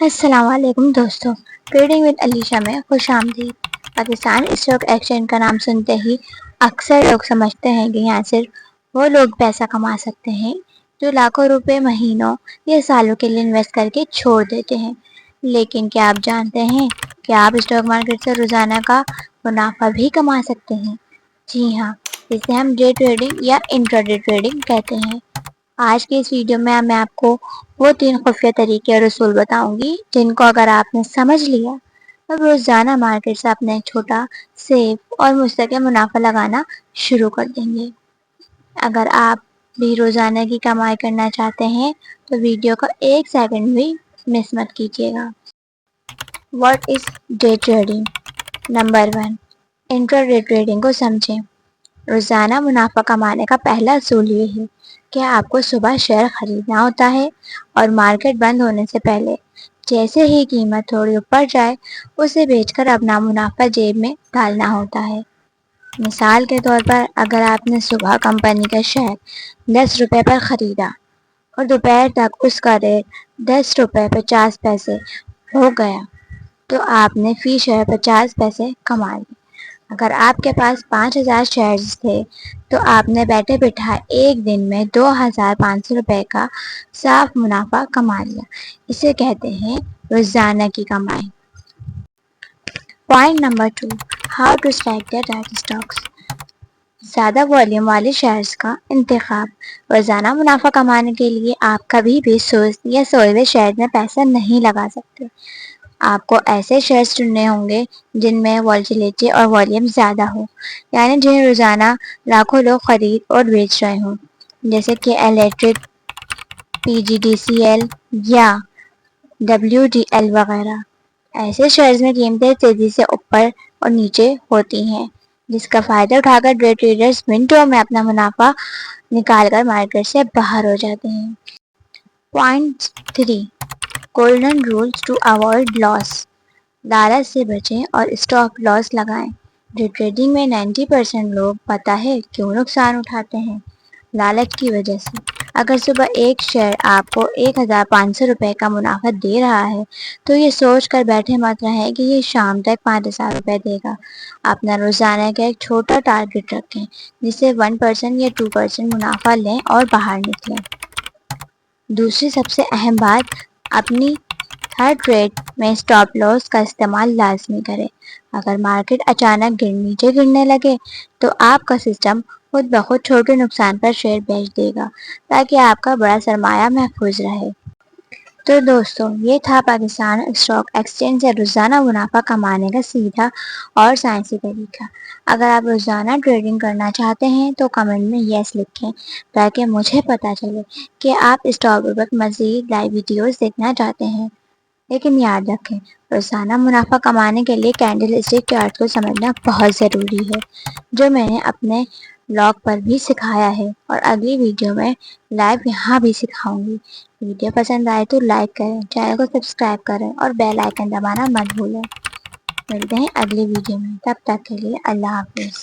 السلام علیکم دوستوں، ٹریڈنگ ود علیشہ میں خوش آمدید۔ پاکستان اسٹاک ایکسچینج کا نام سنتے ہی اکثر لوگ سمجھتے ہیں کہ یہاں صرف وہ لوگ پیسہ کما سکتے ہیں جو لاکھوں روپے مہینوں یا سالوں کے لیے انویسٹ کر کے چھوڑ دیتے ہیں۔ لیکن کیا آپ جانتے ہیں کہ آپ اسٹاک مارکیٹ سے روزانہ کا منافع بھی کما سکتے ہیں؟ جی ہاں، اسے ہم ڈے ٹریڈنگ یا انٹراڈے ٹریڈنگ کہتے ہیں۔ آج کے اس ویڈیو میں آپ کو وہ 3 خفیہ طریقے اور اصول بتاؤں گی جن کو اگر آپ نے سمجھ لیا تو روزانہ مارکیٹ سے اپنا ایک چھوٹا سیف اور مستقل منافع لگانا شروع کر دیں گے۔ اگر آپ بھی روزانہ کی کمائی کرنا چاہتے ہیں تو ویڈیو کا 1 سیکنڈ بھی مس مت کیجیے گا۔ What is day trading? Number 1، intraday trading کو سمجھیں۔ روزانہ منافع کمانے کا پہلا اصول یہ ہے کہ آپ کو صبح شیئر خریدنا ہوتا ہے اور مارکیٹ بند ہونے سے پہلے جیسے ہی قیمت تھوڑی اوپر جائے اسے بیچ کر اپنا منافع جیب میں ڈالنا ہوتا ہے۔ مثال کے طور پر اگر آپ نے صبح کمپنی کا شیئر 10 روپے پر خریدا اور دوپہر تک اس کا ریٹ 10 روپے 50 پیسے ہو گیا تو آپ نے فی شیئر 50 پیسے کما لیے۔ اگر آپ کے پاس 5000 شیئرز تھے تو آپ نے بیٹھے بٹھائے ایک دن میں 2500 روپے کا صاف منافع کما لیا۔ اسے کہتے ہیں روزانہ کی کمائی۔ Point number 2، how to select the right stocks. زیادہ والیوم والے شیئرز کا انتخاب۔ روزانہ منافع کمانے کے لیے آپ کبھی بھی سست یا سوئے ہوئے شیئر میں پیسہ نہیں لگا سکتے۔ آپ کو ایسے شیئرز چننے ہوں گے جن میں ویلیٹیلیٹی اور والیوم زیادہ ہو، یعنی جنہیں روزانہ لاکھوں لوگ خرید اور بیچ رہے ہوں، جیسے کہ الیکٹرک، پی جی ڈی سی ایل یا ڈبلیو ڈی ایل وغیرہ۔ ایسے شیئرز میں قیمتیں تیزی سے اوپر اور نیچے ہوتی ہیں، جس کا فائدہ اٹھا کر ڈے ٹریڈرز منٹوں میں اپنا منافع نکال کر مارکیٹ سے باہر ہو جاتے ہیں۔ Point 3، golden rules to avoid loss. لالچ سے بچیں اور اسٹاپ لاس لگائیں۔ ڈے ٹریڈنگ میں 90% لوگ پتہ ہے کیوں نقصان اٹھاتے ہیں؟ لالچ کی وجہ سے۔ اگر صبح ایک شیئر آپ کو 1500 روپے کا منافع دے رہا ہے تو یہ سوچ کر بیٹھے مت رہیں کہ یہ شام تک 5000 روپے دے گا۔ اپنا روزانہ کا ایک چھوٹا ٹارگٹ رکھیں جس سے 1% یا 2% منافع لیں اور باہر نکلیں۔ دوسری سب سے اہم بات، اپنی ہر ٹریڈ میں اسٹاپ لاس کا استعمال لازمی کریں۔ اگر مارکیٹ اچانک نیچے گرنے لگے تو آپ کا سسٹم خود بخود چھوٹے نقصان پر شیئر بیچ دے گا تاکہ آپ کا بڑا سرمایہ محفوظ رہے۔ تو دوستوں، یہ تھا پاکستان اسٹاک ایکسچینج سے روزانہ منافع کمانے کا سیدھا اور سائنسی طریقہ۔ اگر آپ روزانہ ٹریڈنگ کرنا چاہتے ہیں تو کمنٹ میں یس لکھیں تاکہ مجھے پتا چلے کہ آپ اسٹاک پر مزید لائیو ویڈیوز دیکھنا چاہتے ہیں۔ لیکن یاد رکھیں، روزانہ منافع کمانے کے لیے کینڈل اسٹک چارٹ کو سمجھنا بہت ضروری ہے، جو میں نے اپنے بلاگ پر بھی سکھایا ہے اور اگلی ویڈیو میں لائیو یہاں بھی سکھاؤں گی۔ ویڈیو پسند آئے تو لائک کریں، چینل کو سبسکرائب کریں اور بیل آئیکن دبانا مت بھولیں۔ ملتے ہیں اگلی ویڈیو میں، تب تک کے لیے اللہ حافظ۔